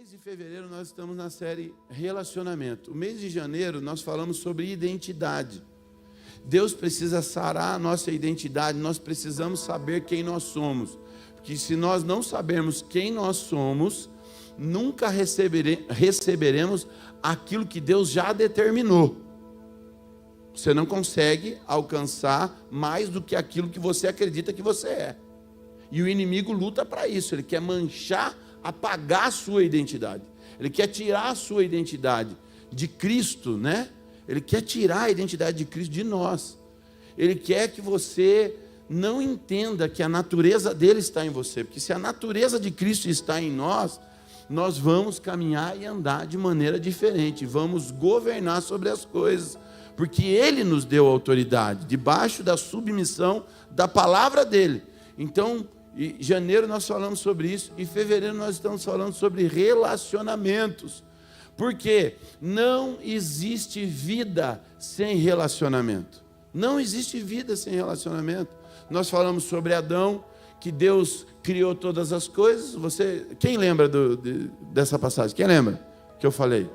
mês de fevereiro nós estamos na série Relacionamento. O mês de janeiro nós falamos sobre identidade. Deus precisa sarar a nossa identidade, nós precisamos saber quem nós somos. Porque se nós não sabermos quem nós somos, nunca receberemos aquilo que Deus já determinou. Você não consegue alcançar mais do que aquilo que você acredita que você é. E o inimigo luta para isso, ele quer manchar, apagar a sua identidade. Ele quer tirar a sua identidade de Cristo, né? Ele quer tirar a identidade de Cristo de nós. Ele quer que você não entenda que a natureza dele está em você. Porque se a natureza de Cristo está em nós, nós vamos caminhar e andar de maneira diferente. Vamos governar sobre as coisas. Porque ele nos deu autoridade, debaixo da submissão da palavra dele. Então, em janeiro nós falamos sobre isso, em fevereiro nós estamos falando sobre relacionamentos. Porque não existe vida sem relacionamento. Não existe vida sem relacionamento. Nós falamos sobre Adão, que Deus criou todas as coisas. Quem lembra dessa passagem? Quem lembra que eu falei?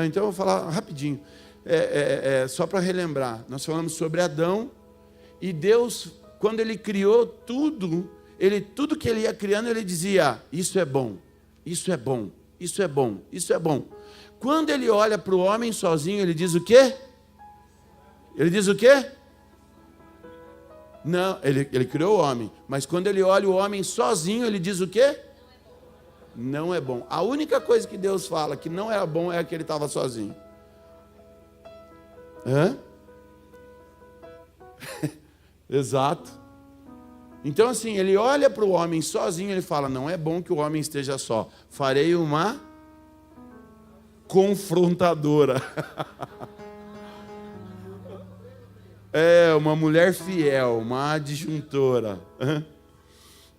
Então eu vou falar rapidinho. Só para relembrar. Nós falamos sobre Adão. E Deus, quando Ele criou tudo que Ele ia criando, Ele dizia: isso é bom, isso é bom. Isso é bom, isso é bom. Quando ele olha para o homem sozinho, ele diz o quê? Ele diz o quê? Não, ele criou o homem. Mas quando ele olha o homem sozinho, ele diz o quê? Não é bom. A única coisa que Deus fala que não era bom é que ele estava sozinho. Hã? Exato. Então assim, ele olha para o homem sozinho, ele fala: não é bom que o homem esteja só. Farei uma confrontadora. Uma mulher fiel, uma adjuntora.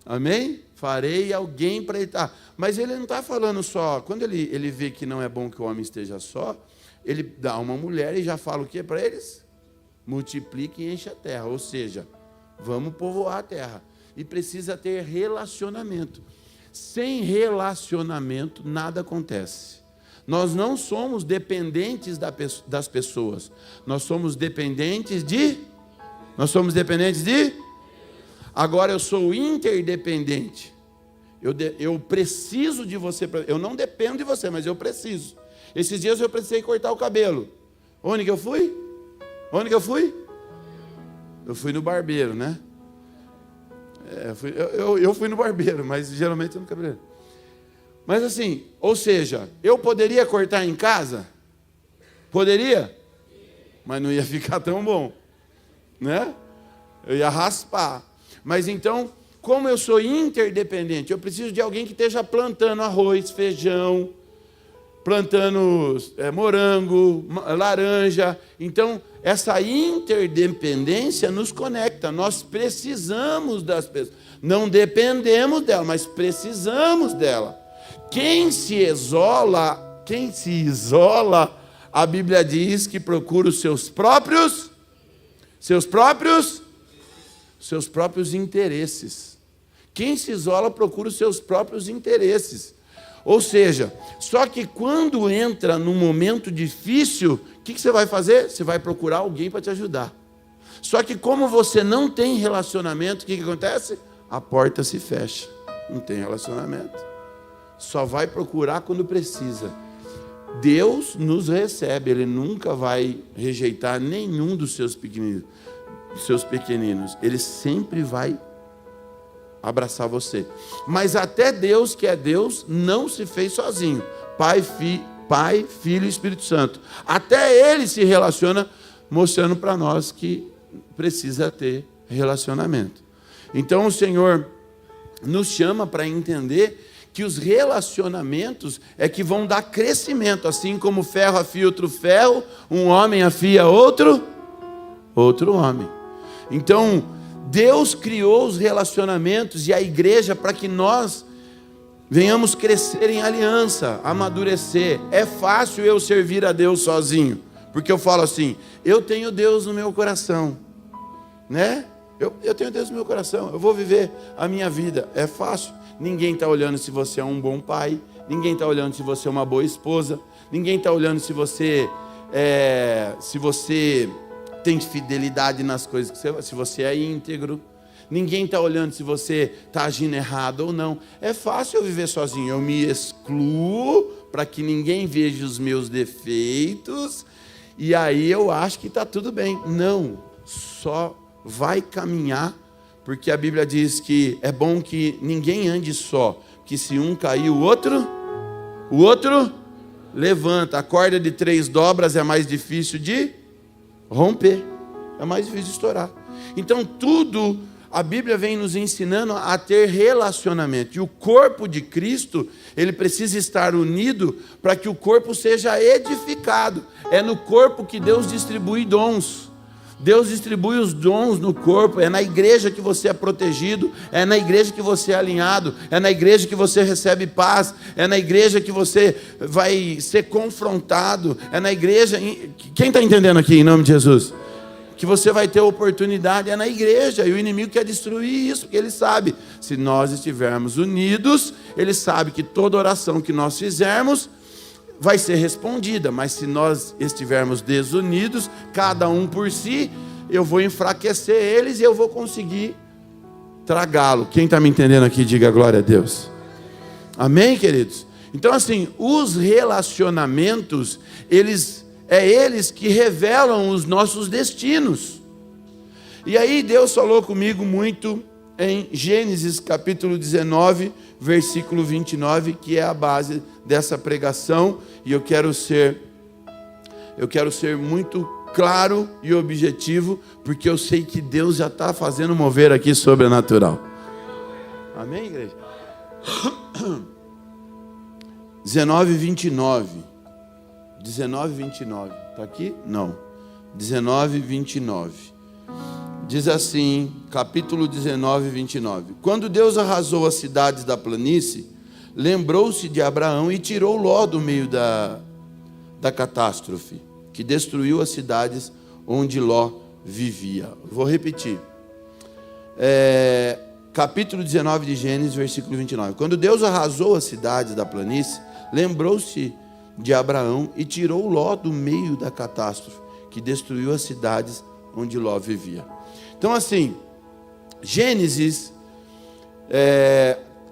Amém? Farei alguém para ele estar. Mas ele não está falando só. Quando ele vê que não é bom que o homem esteja só, ele dá uma mulher e já fala o que para eles? Multiplique e enche a terra. Ou seja, vamos povoar a terra. E precisa ter relacionamento. Sem relacionamento, nada acontece. Nós não somos dependentes das pessoas. Nós somos dependentes de... Agora eu sou interdependente. Eu preciso de você. Eu não dependo de você, mas eu preciso. Esses dias eu precisei cortar o cabelo. Onde que eu fui? Eu fui no barbeiro, né? Eu fui no barbeiro, mas geralmente eu no cabeleireiro. Mas assim, ou seja, eu poderia cortar em casa? Poderia? Mas não ia ficar tão bom, né? Eu ia raspar. Mas então, como eu sou interdependente, eu preciso de alguém que esteja plantando arroz, feijão, plantando morango, laranja. Então, essa interdependência nos conecta. Nós precisamos das pessoas. Não dependemos dela, mas precisamos dela. Quem se isola, a Bíblia diz que procura os seus próprios interesses. Quem se isola procura os seus próprios interesses. Ou seja, só que quando entra num momento difícil, o que você vai fazer? Você vai procurar alguém para te ajudar. Só que como você não tem relacionamento, o que acontece? A porta se fecha. Não tem relacionamento. Só vai procurar quando precisa. Deus nos recebe, Ele nunca vai rejeitar nenhum dos seus pequeninos. Ele sempre vai abraçar você. Mas até Deus, que é Deus, não se fez sozinho. Pai, Filho e Espírito Santo. Até Ele se relaciona, mostrando para nós que precisa ter relacionamento. Então o Senhor nos chama para entender que os relacionamentos é que vão dar crescimento, assim como ferro afia outro ferro, um homem afia outro homem. Então, Deus criou os relacionamentos e a igreja para que nós venhamos crescer em aliança, amadurecer. É fácil eu servir a Deus sozinho, porque eu falo assim: eu tenho Deus no meu coração, né? Eu tenho Deus no meu coração, eu vou viver a minha vida. É fácil. Ninguém está olhando se você é um bom pai, ninguém está olhando se você é uma boa esposa, ninguém está olhando se você tem fidelidade nas coisas que você, se você é íntegro. Ninguém está olhando se você está agindo errado ou não. É fácil eu viver sozinho. Eu me excluo para que ninguém veja os meus defeitos. E aí eu acho que está tudo bem. Não, só vai caminhar. Porque a Bíblia diz que é bom que ninguém ande só. Que se um cair, o outro levanta. A corda de 3 dobras é mais difícil de romper. É mais difícil de estourar. Então tudo... A Bíblia vem nos ensinando a ter relacionamento. E o corpo de Cristo, ele precisa estar unido para que o corpo seja edificado. É no corpo que Deus distribui dons. Deus distribui os dons no corpo. É na igreja que você é protegido. É na igreja que você é alinhado. É na igreja que você recebe paz. É na igreja que você vai ser confrontado. É na igreja... Quem está entendendo aqui, em nome de Jesus? Que você vai ter oportunidade é na igreja, e o inimigo quer destruir isso, porque ele sabe, se nós estivermos unidos, ele sabe que toda oração que nós fizermos vai ser respondida, mas se nós estivermos desunidos, cada um por si, eu vou enfraquecer eles e eu vou conseguir tragá-lo. Quem está me entendendo aqui, diga glória a Deus. Amém, queridos? Então assim, os relacionamentos, eles que revelam os nossos destinos. E aí Deus falou comigo muito em Gênesis capítulo 19, versículo 29, que é a base dessa pregação, e eu quero ser muito claro e objetivo, porque eu sei que Deus já está fazendo mover aqui sobrenatural. Amém, igreja? 19:29. 19:29, está aqui? Não, 19:29, diz assim, capítulo 19:29, quando Deus arrasou as cidades da planície, lembrou-se de Abraão e tirou Ló do meio da catástrofe, que destruiu as cidades onde Ló vivia. Vou repetir, capítulo 19 de Gênesis, versículo 29, quando Deus arrasou as cidades da planície, lembrou-se de Abraão e tirou Ló do meio da catástrofe, que destruiu as cidades onde Ló vivia. Então assim, Gênesis,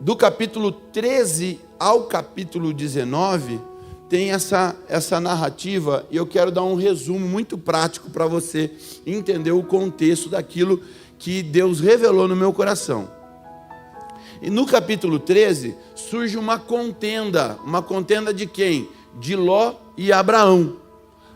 do capítulo 13 ao capítulo 19, tem essa narrativa, e eu quero dar um resumo muito prático para você entender o contexto daquilo que Deus revelou no meu coração. E no capítulo 13, surge uma contenda de quem? De Ló e Abraão.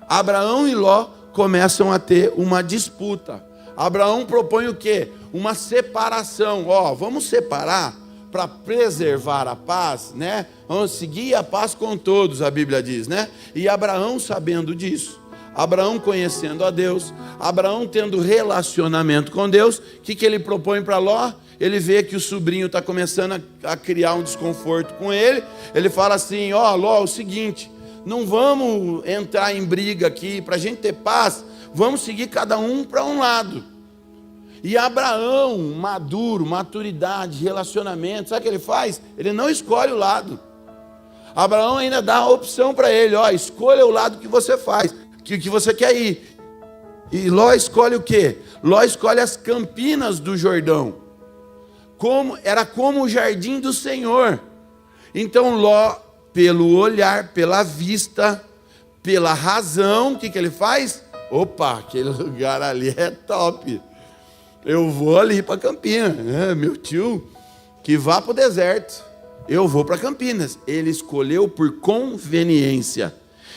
Abraão e Ló começam a ter uma disputa. Abraão propõe o quê? Uma separação. Vamos separar para preservar a paz, né? Vamos seguir a paz com todos, a Bíblia diz, né? E Abraão sabendo disso, Abraão conhecendo a Deus, Abraão tendo relacionamento com Deus, o que ele propõe para Ló? Ele vê que o sobrinho está começando a criar um desconforto com ele. Ele fala assim, Ló, é o seguinte, não vamos entrar em briga aqui, para a gente ter paz, vamos seguir cada um para um lado. E Abraão, maduro, maturidade, relacionamento, sabe o que ele faz? Ele não escolhe o lado. Abraão ainda dá a opção para ele, escolha o lado que você faz, que você quer ir. E Ló escolhe o quê? Ló escolhe as campinas do Jordão. Era como o jardim do Senhor. Então Ló, pelo olhar, pela vista, pela razão, o que ele faz? Opa, aquele lugar ali é top, eu vou ali para Campinas, meu tio, que vá para o deserto, eu vou para Campinas. Ele escolheu por conveniência.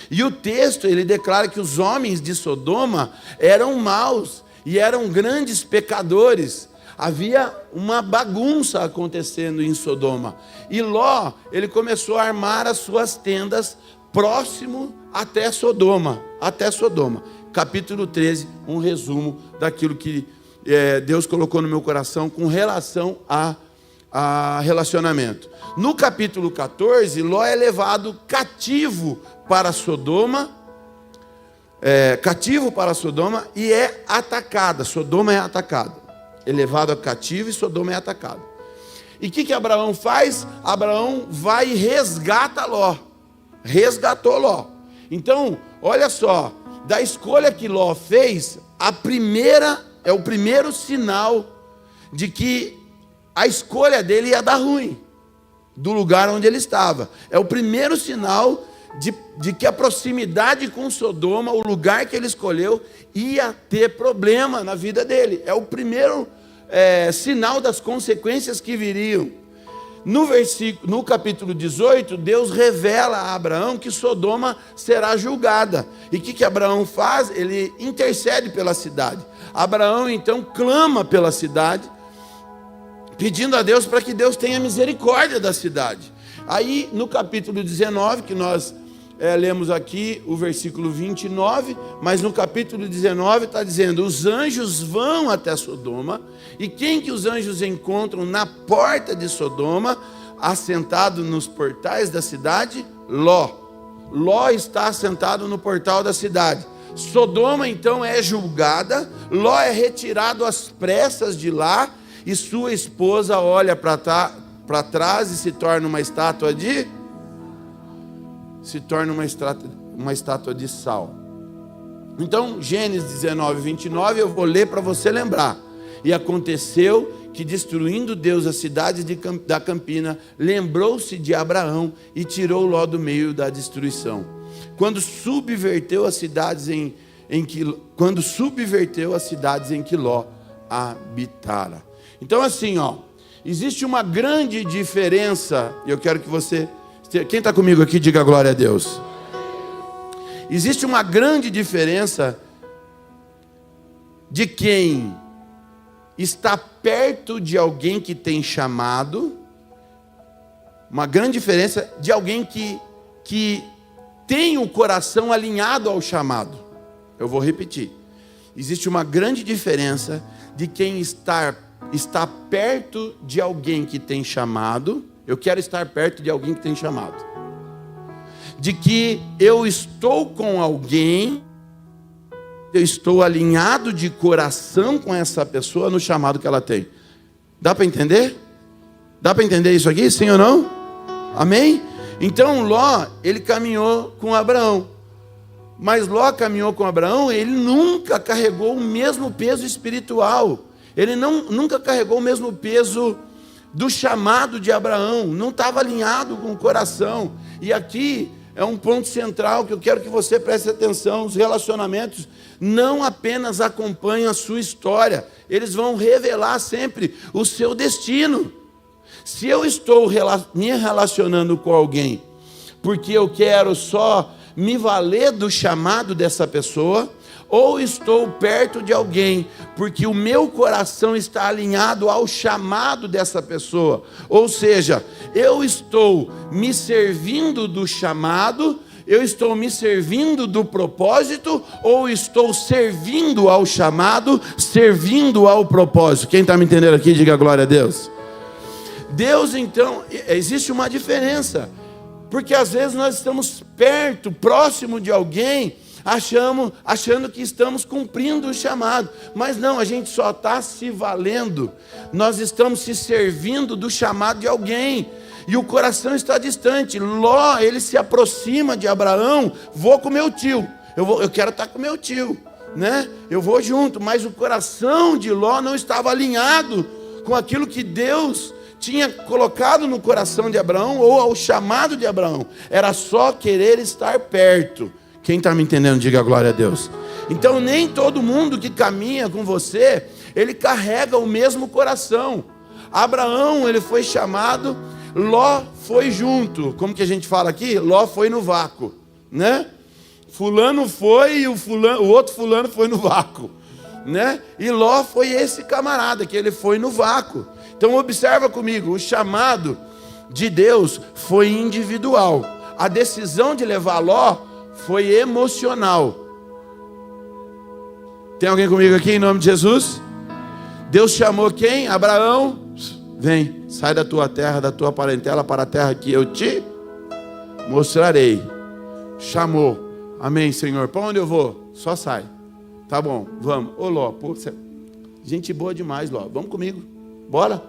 E o texto, ele declara que os homens de Sodoma eram maus e eram grandes pecadores. Havia uma bagunça acontecendo em Sodoma. E Ló, ele começou a armar as suas tendas próximo até Sodoma. Capítulo 13, um resumo daquilo que Deus colocou no meu coração com relação a relacionamento. No capítulo 14, Ló é levado cativo para Sodoma. E é atacada. Sodoma é atacada. É levado a cativo e Sodoma é atacado. E o que Abraão faz? Abraão vai e resgata Ló. Resgatou Ló. Então, olha só, da escolha que Ló fez, é o primeiro sinal de que a escolha dele ia dar ruim, do lugar onde ele estava. É o primeiro sinal de que a proximidade com Sodoma, o lugar que ele escolheu, ia ter problema na vida dele. É o primeiro sinal das consequências que viriam. No capítulo 18, Deus revela a Abraão que Sodoma será julgada. E o que Abraão faz? Ele intercede pela cidade. Abraão então clama pela cidade, pedindo a Deus para que Deus tenha misericórdia da cidade. Aí no capítulo 19, que nós lemos aqui o versículo 29, mas no capítulo 19 está dizendo: os anjos vão até Sodoma, e quem que os anjos encontram na porta de Sodoma, assentado nos portais da cidade? Ló. Ló está assentado no portal da cidade. Sodoma então é julgada, Ló é retirado às pressas de lá, e sua esposa olha para trás e se torna uma estátua de sal. Então, Gênesis 19, 29, eu vou ler para você lembrar. E aconteceu que, destruindo Deus as cidades da campina, lembrou-se de Abraão e tirou Ló do meio da destruição. Quando subverteu as cidades em que Ló habitara. Então, assim, existe uma grande diferença. Eu quero que você... Quem está comigo aqui, diga glória a Deus. Existe uma grande diferença de quem está perto de alguém que tem chamado, uma grande diferença de alguém que tem o coração alinhado ao chamado. Eu vou repetir. Existe uma grande diferença de quem está perto de alguém que tem chamado. Eu quero estar perto de alguém que tem chamado. De que eu estou com alguém, eu estou alinhado de coração com essa pessoa no chamado que ela tem. Dá para entender? Dá para entender isso aqui? Sim ou não? Amém? Então Ló, ele caminhou com Abraão. Mas Ló caminhou com Abraão, ele nunca carregou o mesmo peso espiritual. Ele nunca carregou o mesmo peso do chamado de Abraão, não estava alinhado com o coração. E aqui é um ponto central que eu quero que você preste atenção. Os relacionamentos não apenas acompanham a sua história, eles vão revelar sempre o seu destino. Se eu estou me relacionando com alguém porque eu quero só me valer do chamado dessa pessoa, ou estou perto de alguém porque o meu coração está alinhado ao chamado dessa pessoa, ou seja, eu estou me servindo do chamado, eu estou me servindo do propósito, ou estou servindo ao chamado, servindo ao propósito. Quem está me entendendo aqui, diga glória a Deus. Deus, então, existe uma diferença, porque às vezes nós estamos perto, próximo de alguém, achando que estamos cumprindo o chamado, mas não, a gente só está se valendo, nós estamos se servindo do chamado de alguém, e o coração está distante. Ló, ele se aproxima de Abraão, vou com meu tio, eu quero estar com meu tio, né? Eu vou junto, mas o coração de Ló não estava alinhado com aquilo que Deus tinha colocado no coração de Abraão, ou ao chamado de Abraão, era só querer estar perto. Quem está me entendendo, diga glória a Deus. Então nem todo mundo que caminha com você, ele carrega o mesmo coração. Abraão, ele foi chamado, Ló foi junto. Como que a gente fala aqui? Ló foi no vácuo, né? Fulano foi e o outro fulano foi no vácuo, né? E Ló foi esse camarada que ele foi no vácuo. Então observa comigo, o chamado de Deus foi individual. A decisão de levar Ló foi emocional. Tem alguém comigo aqui em nome de Jesus? Deus chamou quem? Abraão, vem, sai da tua terra, da tua parentela para a terra que eu te mostrarei. Chamou, amém, Senhor. Para onde eu vou? Só sai. Tá bom, vamos. Ô Ló, pô, gente boa demais, Ló, vamos comigo, bora,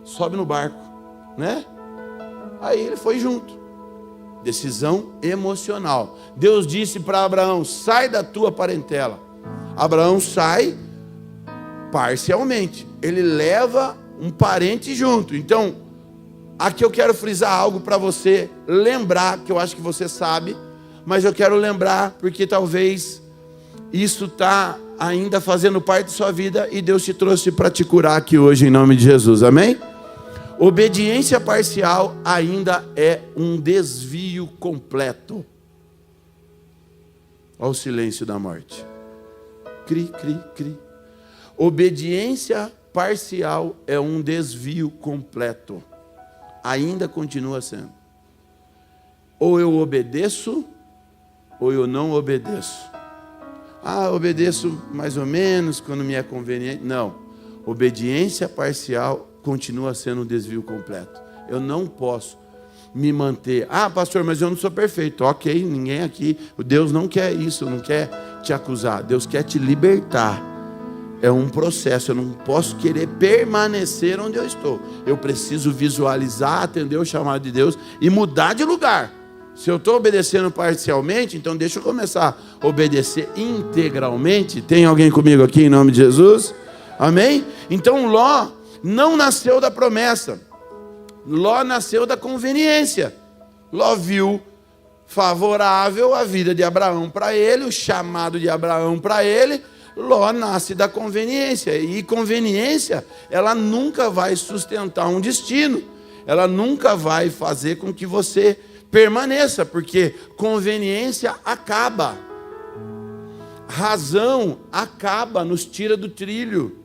sobe no barco. né? Aí ele foi junto. Decisão emocional. Deus disse para Abraão: sai da tua parentela. Abraão sai parcialmente. Ele leva um parente junto. Então, aqui eu quero frisar algo para você lembrar, que eu acho que você sabe, mas eu quero lembrar porque talvez isso está ainda fazendo parte da sua vida e Deus te trouxe para te curar aqui hoje em nome de Jesus, amém? Obediência parcial ainda é um desvio completo. Olha o silêncio da morte. Cri, cri, cri. Obediência parcial é um desvio completo. Ainda continua sendo. Ou eu obedeço, ou eu não obedeço. Obedeço mais ou menos quando me é conveniente. Não. Obediência parcial continua sendo um desvio completo. Eu não posso me manter. Pastor, mas eu não sou perfeito. Ok, ninguém aqui. Deus não quer isso, não quer te acusar. Deus quer te libertar. É um processo. Eu não posso querer permanecer onde eu estou. Eu preciso visualizar, atender o chamado de Deus e mudar de lugar. Se eu estou obedecendo parcialmente, então deixa eu começar a obedecer integralmente. Tem alguém comigo aqui em nome de Jesus? Amém? Então Ló não nasceu da promessa. Ló nasceu da conveniência. Ló viu favorável a vida de Abraão para ele, o chamado de Abraão para ele. Ló nasce da conveniência. E conveniência, ela nunca vai sustentar um destino. Ela nunca vai fazer com que você permaneça, porque conveniência acaba. Razão acaba, nos tira do trilho.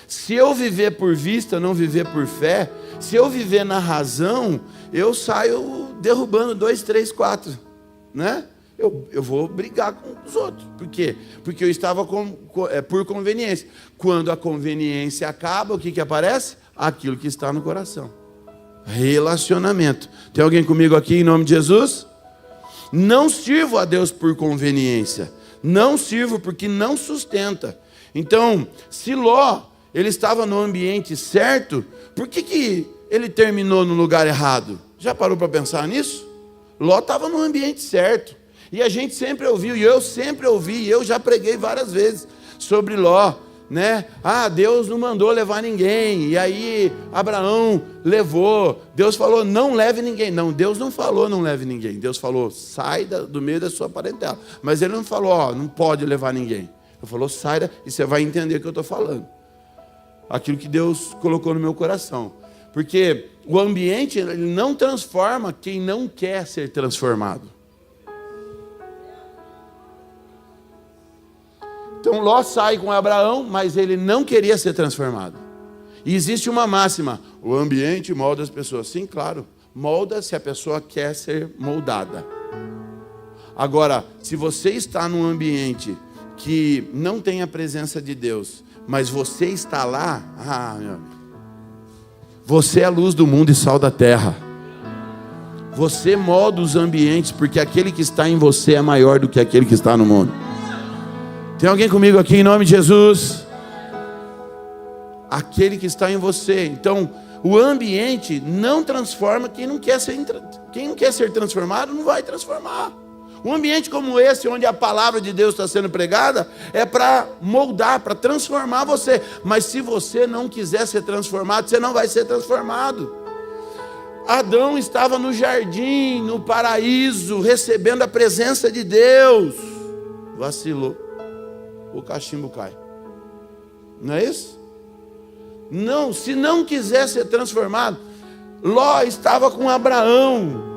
Se eu viver por vista, não viver por fé, se eu viver na razão, eu saio derrubando 2, 3, 4, né? Eu vou brigar com os outros. Por quê? Porque eu estava por conveniência. Quando a conveniência acaba, o que aparece? Aquilo que está no coração. Relacionamento. Tem alguém comigo aqui em nome de Jesus? Não sirvo a Deus por conveniência. Não sirvo porque não sustenta. Então, se Ló, ele estava no ambiente certo, por que ele terminou no lugar errado? Já parou para pensar nisso? Ló estava no ambiente certo. E a gente sempre ouviu, e eu sempre ouvi, e eu já preguei várias vezes sobre Ló, né? Deus não mandou levar ninguém, e aí Abraão levou. Deus falou, não leve ninguém. Não, Deus não falou não leve ninguém. Deus falou, sai do meio da sua parentela. Mas ele não falou, não pode levar ninguém. Ele falou, sai e você vai entender o que eu estou falando. Aquilo que Deus colocou no meu coração. Porque o ambiente ele não transforma quem não quer ser transformado. Então Ló sai com Abraão, mas ele não queria ser transformado. E existe uma máxima, o ambiente molda as pessoas. Sim, claro, molda se a pessoa quer ser moldada. Agora, se você está num ambiente que não tem a presença de Deus, mas você está lá, meu amigo, você é a luz do mundo e sal da terra. Você molda os ambientes, porque aquele que está em você é maior do que aquele que está no mundo. Tem alguém comigo aqui em nome de Jesus? Aquele que está em você. Então, o ambiente não transforma quem não quer ser transformado, não vai transformar. Um ambiente como esse, onde a palavra de Deus está sendo pregada, é para moldar, para transformar você. Mas se você não quiser ser transformado, você não vai ser transformado. Adão estava no jardim, no paraíso, recebendo a presença de Deus. Vacilou. O cachimbo cai. Não é isso? Não, se não quiser ser transformado, Ló estava com Abraão.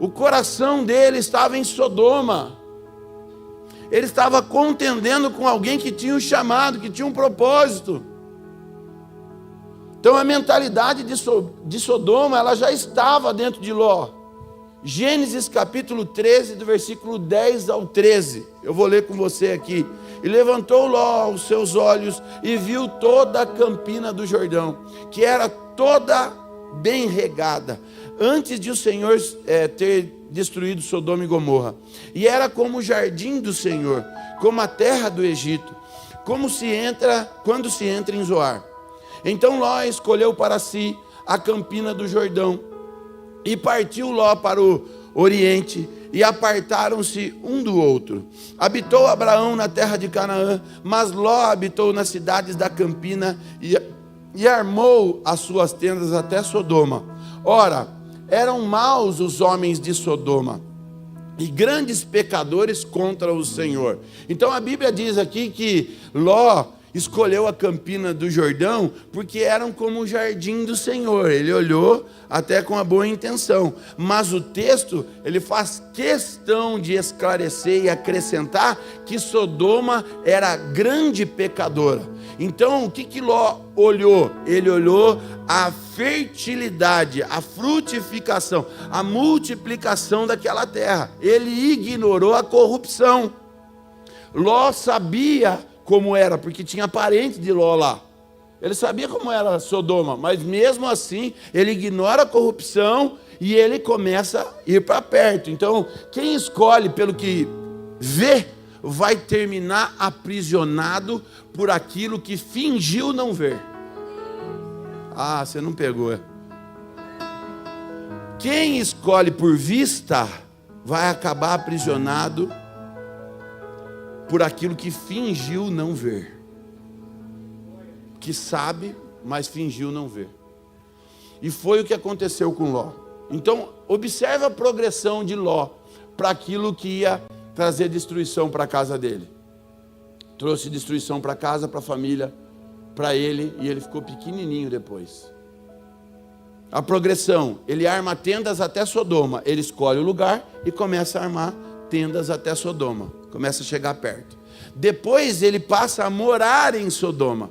O coração dele estava em Sodoma. Ele estava contendendo com alguém que tinha um chamado, que tinha um propósito. Então a mentalidade de Sodoma, ela já estava dentro de Ló. Gênesis capítulo 13, do versículo 10 ao 13. Eu vou ler com você aqui. E levantou Ló os seus olhos e viu toda a campina do Jordão, que era toda bem regada, antes de o Senhor ter destruído Sodoma e Gomorra. E era como o jardim do Senhor, como a terra do Egito, quando se entra em Zoar. Então Ló escolheu para si a campina do Jordão. E partiu Ló para o oriente, e apartaram-se um do outro. Habitou Abraão na terra de Canaã, mas Ló habitou nas cidades da campina e armou as suas tendas até Sodoma. Ora, eram maus os homens de Sodoma, e grandes pecadores contra o Senhor. Então a Bíblia diz aqui que Ló escolheu a campina do Jordão porque eram como o jardim do Senhor. Ele olhou até com a boa intenção, mas o texto ele faz questão de esclarecer e acrescentar que Sodoma era grande pecadora. Então o que Ló olhou? Ele olhou a fertilidade, a frutificação, a multiplicação daquela terra. Ele ignorou a corrupção. Ló sabia como era, porque tinha parente de Ló lá. Ele sabia como era Sodoma, mas mesmo assim, ele ignora a corrupção e ele começa a ir para perto. Então, quem escolhe pelo que vê, vai terminar aprisionado por aquilo que fingiu não ver. Ah, você não pegou. Quem escolhe por vista, vai acabar aprisionado por aquilo que fingiu não ver. Que sabe, mas fingiu não ver. E foi o que aconteceu com Ló. Então, observe a progressão de Ló para aquilo que ia trazer destruição para a casa dele. Trouxe destruição para a casa, para a família, para ele, e ele ficou pequenininho depois. A progressão, ele arma tendas até Sodoma. Ele escolhe o lugar e começa a armar tendas até Sodoma. Começa a chegar perto. Depois ele passa a morar em Sodoma.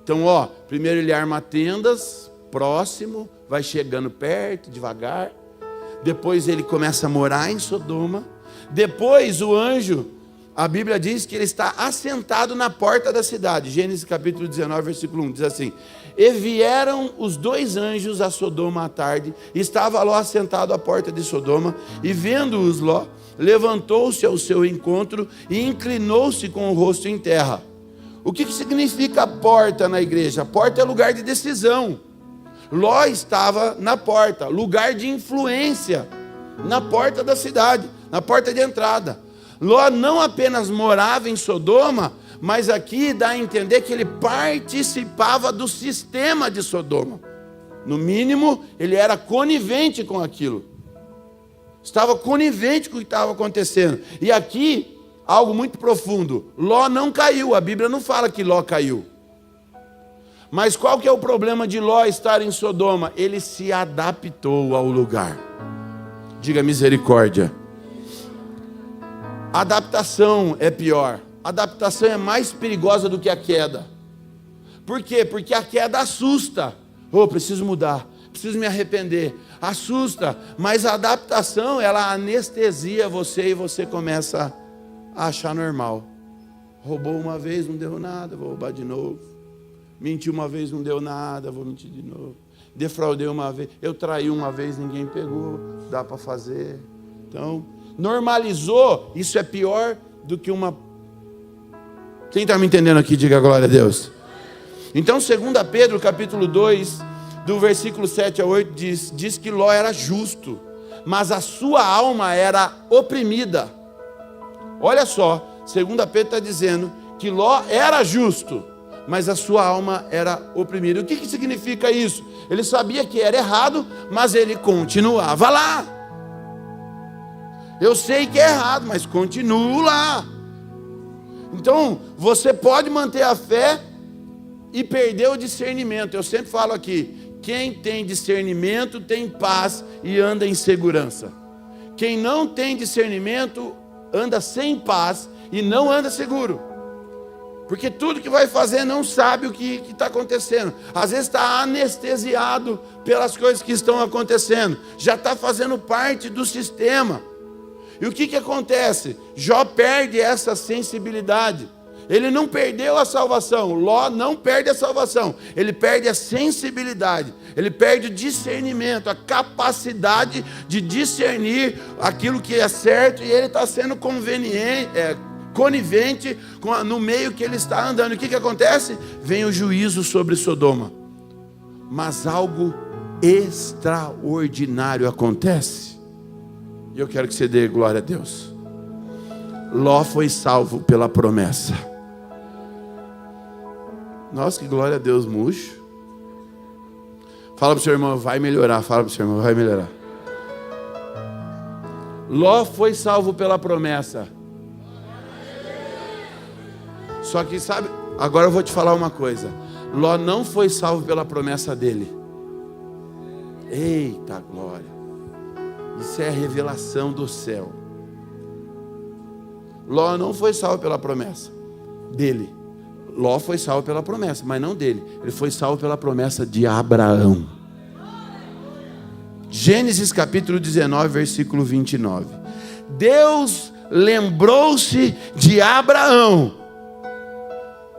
Então, primeiro ele arma tendas, próximo, vai chegando perto, devagar. Depois ele começa a morar em Sodoma. Depois o anjo, a Bíblia diz que ele está assentado na porta da cidade. Gênesis capítulo 19, versículo 1, diz assim: e vieram os dois anjos a Sodoma à tarde, e estava Ló assentado à porta de Sodoma, e vendo-os Ló, levantou-se ao seu encontro e inclinou-se com o rosto em terra. O que significa a porta na igreja? A porta é lugar de decisão. Ló estava na porta, lugar de influência, na porta da cidade, na porta de entrada. Ló não apenas morava em Sodoma, mas aqui dá a entender que ele participava do sistema de Sodoma. No mínimo, ele era conivente com aquilo. Estava conivente com o que estava acontecendo. E aqui, algo muito profundo. Ló não caiu, a Bíblia não fala que Ló caiu. Mas qual que é o problema de Ló estar em Sodoma? Ele se adaptou ao lugar. Diga misericórdia. Adaptação é pior. Adaptação é mais perigosa do que a queda. Por quê? Porque a queda assusta. Preciso mudar, preciso me arrepender. Assusta, mas a adaptação, ela anestesia você e você começa a achar normal. Roubou uma vez, não deu nada, vou roubar de novo. Mentiu uma vez, não deu nada, vou mentir de novo. Defraudei uma vez, eu traí uma vez, ninguém pegou, dá para fazer. Então, normalizou, isso é pior do que uma... Quem está me entendendo aqui, diga glória a Deus. Então, 2 Pedro, capítulo 2, do versículo 7 a 8, diz que Ló era justo, mas a sua alma era oprimida. Olha só, 2 Pedro está dizendo que Ló era justo, mas a sua alma era oprimida. O que significa isso? Ele sabia que era errado, mas ele continuava lá. Eu sei que é errado, mas continuo lá. Então, você pode manter a fé e perder o discernimento. Eu sempre falo aqui, quem tem discernimento tem paz e anda em segurança. Quem não tem discernimento anda sem paz e não anda seguro. Porque tudo que vai fazer não sabe o que está acontecendo. Às vezes está anestesiado pelas coisas que estão acontecendo. Já está fazendo parte do sistema. E o que acontece? Jó perde essa sensibilidade. Ele não perdeu a salvação. Ló não perde a salvação. Ele perde a sensibilidade. Ele perde o discernimento, a capacidade de discernir aquilo que é certo. E ele está sendo conivente no meio que ele está andando. O que acontece? Vem o juízo sobre Sodoma. Mas algo extraordinário acontece. E eu quero que você dê glória a Deus. Ló foi salvo pela promessa. Nossa, que glória a Deus, murcho. Fala para o seu irmão, vai melhorar. Fala para o seu irmão, vai melhorar. Ló foi salvo pela promessa. Só que sabe, agora eu vou te falar uma coisa. Ló não foi salvo pela promessa dele. Eita glória. Isso é a revelação do céu. Ló não foi salvo pela promessa dele. Ló foi salvo pela promessa, mas não dele. Ele foi salvo pela promessa de Abraão. Gênesis capítulo 19, versículo 29. Deus lembrou-se de Abraão.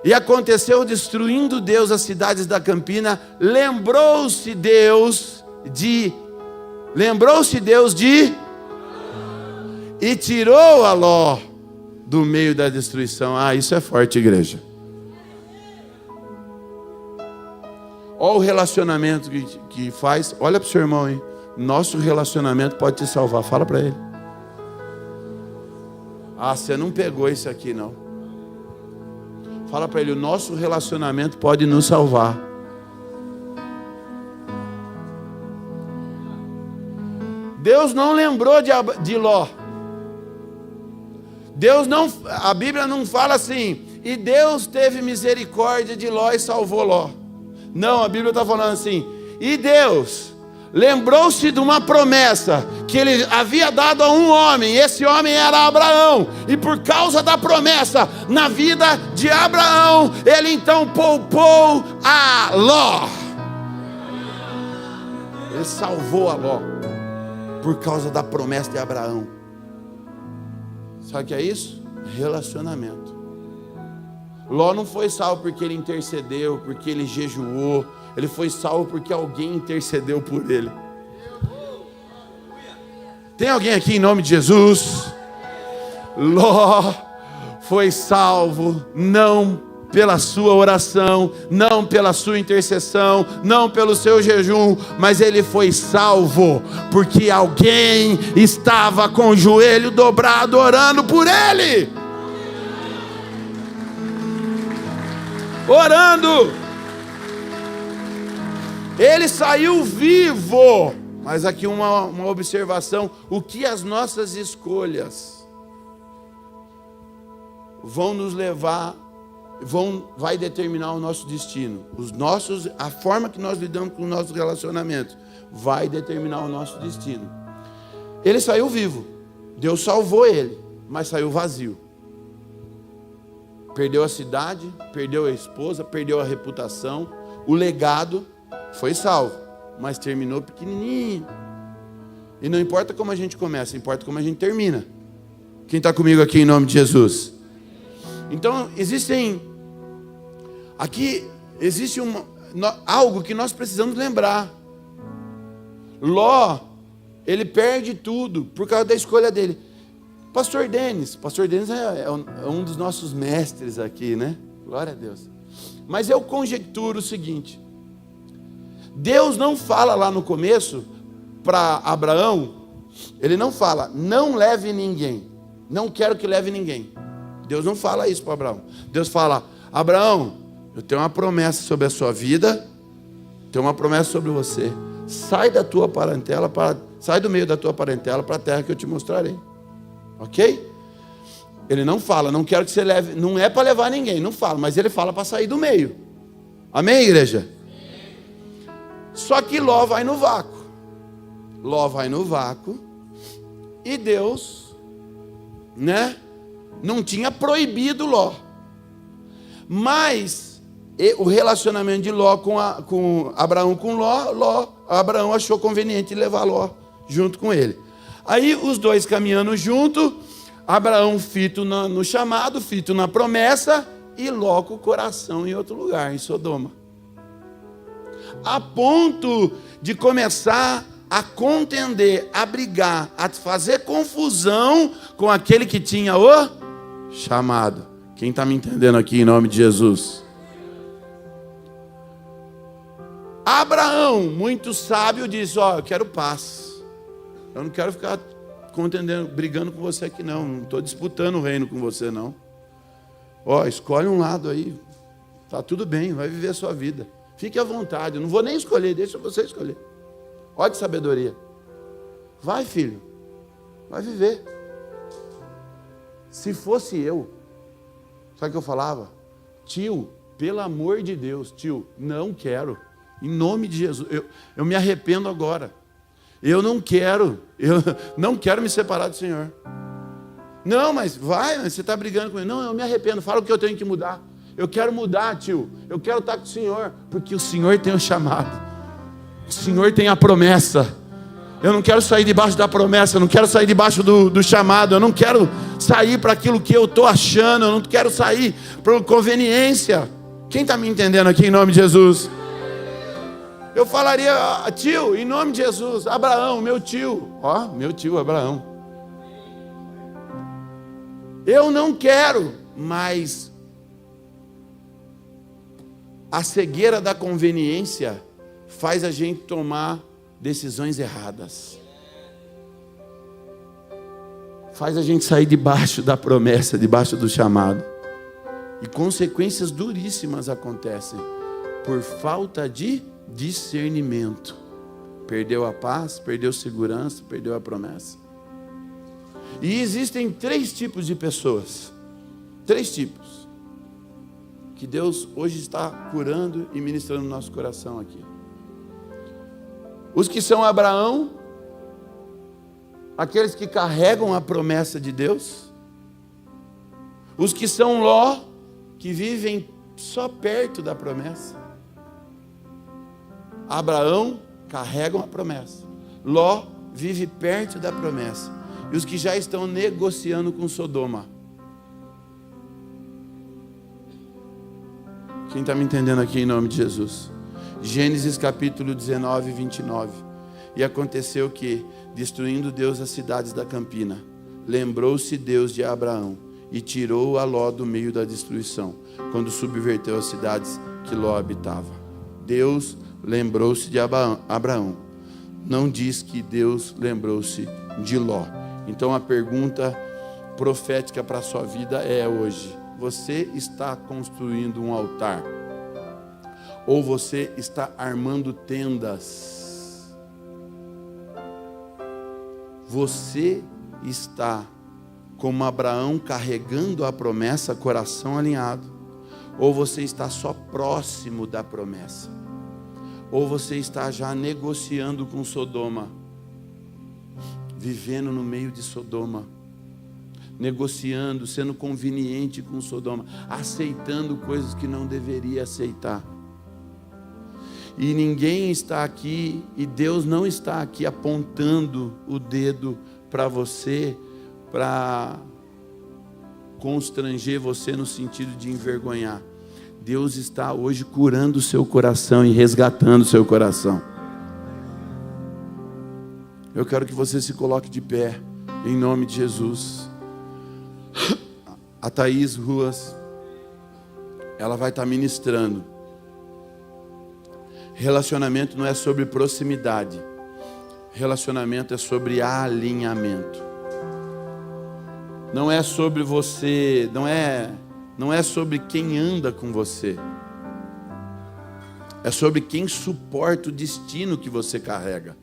E aconteceu, destruindo Deus as cidades da campina, lembrou-se Deus de e tirou a Ló do meio da destruição. Ah, isso é forte, igreja. Olha o relacionamento que faz. Olha para o seu irmão aí. Nosso relacionamento pode te salvar. Fala para ele. Ah, você não pegou isso aqui não. Fala para ele. O nosso relacionamento pode nos salvar. Deus não lembrou de Ló. Deus não, a Bíblia não fala assim, e Deus teve misericórdia de Ló e salvou Ló. Não, a Bíblia está falando assim, e Deus lembrou-se de uma promessa que ele havia dado a um homem, esse homem era Abraão, e por causa da promessa na vida de Abraão, ele então poupou a Ló. Ele salvou a Ló, por causa da promessa de Abraão. Sabe o que é isso? Relacionamento. Ló não foi salvo porque ele intercedeu, porque ele jejuou. Ele foi salvo porque alguém intercedeu por ele. Tem alguém aqui em nome de Jesus? Ló foi salvo não pela sua oração, não pela sua intercessão, não pelo seu jejum, mas ele foi salvo porque alguém estava com o joelho dobrado orando por ele. Orando. Ele saiu vivo. Mas aqui uma observação: o que as nossas escolhas vão nos levar, vai determinar o nosso destino. A forma que nós lidamos com os nossos relacionamentos vai determinar o nosso destino. Ele saiu vivo, Deus salvou ele, mas saiu vazio. Perdeu a cidade, perdeu a esposa, perdeu a reputação, o legado. Foi salvo, mas terminou pequenininho. E não importa como a gente começa, importa como a gente termina. Quem está comigo aqui em nome de Jesus? Então, existe algo que nós precisamos lembrar. Ló, ele perde tudo por causa da escolha dele. Pastor Denis é um dos nossos mestres aqui, né? Glória a Deus. Mas eu conjecturo o seguinte: Deus não fala lá no começo para Abraão, ele não fala, não leve ninguém, não quero que leve ninguém. Deus não fala isso para Abraão. Deus fala: Abraão, eu tenho uma promessa sobre a sua vida, tenho uma promessa sobre você. Sai da tua parentela, sai do meio da tua parentela para a terra que eu te mostrarei. Ok? Ele não fala, não quero que você leve, não é para levar ninguém, não fala, mas ele fala para sair do meio. Amém, igreja? Só que Ló vai no vácuo. Ló vai no vácuo. E Deus, não tinha proibido Ló. Mas o relacionamento de Ló com Abraão com Ló, Abraão achou conveniente levar Ló junto com ele. Aí os dois caminhando junto, Abraão fito no chamado, fito na promessa, e Ló com o coração em outro lugar, em Sodoma. A ponto de começar a contender, a brigar, a fazer confusão com aquele que tinha o chamado. Quem está me entendendo aqui em nome de Jesus? Abraão, muito sábio, disse: ó, eu quero paz. Eu não quero ficar contendendo, brigando com você aqui não. Não estou disputando o reino com você não. Ó, escolhe um lado aí. Tá tudo bem, vai viver a sua vida. Fique à vontade, eu não vou nem escolher, deixa você escolher. Olha que sabedoria. Vai, filho, vai viver. Se fosse eu, sabe o que eu falava? Tio, pelo amor de Deus, tio, não quero. Em nome de Jesus, eu me arrependo agora. Eu não quero me separar do Senhor. Não, mas vai, você está brigando com ele. Não, eu me arrependo, fala o que eu tenho que mudar. Eu quero mudar, tio. Eu quero estar com o Senhor, porque o Senhor tem o chamado. O Senhor tem a promessa. Eu não quero sair debaixo da promessa, eu não quero sair debaixo do chamado, eu não quero sair para aquilo que eu estou achando, eu não quero sair por conveniência. Quem está me entendendo aqui em nome de Jesus? Eu falaria: tio, em nome de Jesus, Abraão, meu tio. Ó, meu tio Abraão. Eu não quero, mas a cegueira da conveniência faz a gente tomar decisões erradas. Faz a gente sair debaixo da promessa, debaixo do chamado. E consequências duríssimas acontecem por falta de discernimento. Perdeu a paz, perdeu segurança, perdeu a promessa. E existem 3 tipos de pessoas. 3 tipos. Que Deus hoje está curando e ministrando no nosso coração aqui. Os que são Abraão, aqueles que carregam a promessa de Deus. Os que são Ló, que vivem só perto da promessa. Abraão carregam a promessa. Ló vive perto da promessa. E os que já estão negociando com Sodoma. Quem está me entendendo aqui em nome de Jesus? Gênesis capítulo 19, 29. E aconteceu que, destruindo Deus as cidades da campina, lembrou-se Deus de Abraão e tirou a Ló do meio da destruição, quando subverteu as cidades que Ló habitava. Deus lembrou-se de Abraão. Não diz que Deus lembrou-se de Ló. Então a pergunta profética para a sua vida é hoje: você está construindo um altar? Ou você está armando tendas? Você está como Abraão carregando a promessa, coração alinhado? Ou você está só próximo da promessa? Ou você está já negociando com Sodoma, vivendo no meio de Sodoma, negociando, sendo conveniente com Sodoma, aceitando coisas que não deveria aceitar? E ninguém está aqui, e Deus não está aqui apontando o dedo para você, para constranger você no sentido de envergonhar. Deus está hoje curando o seu coração e resgatando o seu coração. Eu quero que você se coloque de pé, em nome de Jesus. A Thaís Ruas, ela vai estar ministrando. Relacionamento não é sobre proximidade. Relacionamento é sobre alinhamento. Não é sobre você, não é sobre quem anda com você. É sobre quem suporta o destino que você carrega.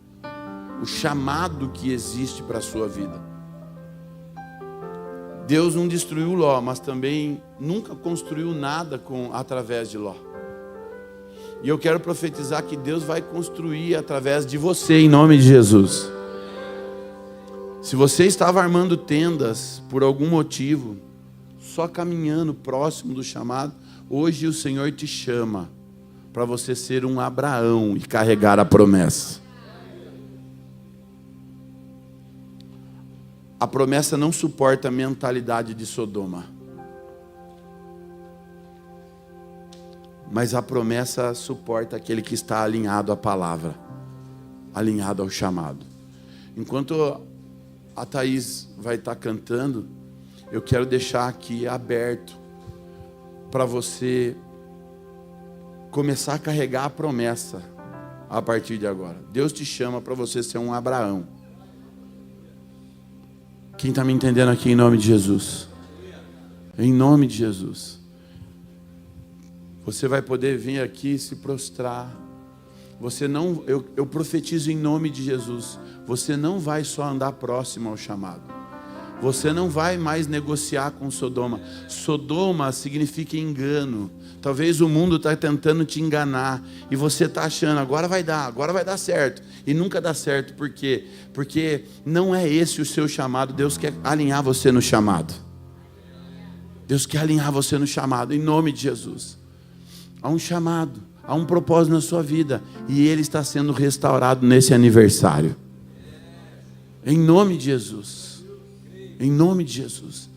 O chamado que existe para a sua vida. Deus não destruiu Ló, mas também nunca construiu nada através de Ló. E eu quero profetizar que Deus vai construir através de você, em nome de Jesus. Se você estava armando tendas por algum motivo, só caminhando próximo do chamado, hoje o Senhor te chama para você ser um Abraão e carregar a promessa. A promessa não suporta a mentalidade de Sodoma. Mas a promessa suporta aquele que está alinhado à palavra, alinhado ao chamado. Enquanto a Thaís vai estar cantando, eu quero deixar aqui aberto para você começar a carregar a promessa a partir de agora. Deus te chama para você ser um Abraão. Quem está me entendendo aqui em nome de Jesus? Em nome de Jesus. Você vai poder vir aqui se prostrar. Você não, eu profetizo em nome de Jesus. Você não vai só andar próximo ao chamado. Você não vai mais negociar com Sodoma. Sodoma significa engano. Talvez o mundo está tentando te enganar. E você está achando, agora vai dar certo. E nunca dá certo. Por quê? Porque não é esse o seu chamado. Deus quer alinhar você no chamado. Deus quer alinhar você no chamado, em nome de Jesus. Há um chamado, há um propósito na sua vida. E ele está sendo restaurado nesse aniversário. Em nome de Jesus. Em nome de Jesus.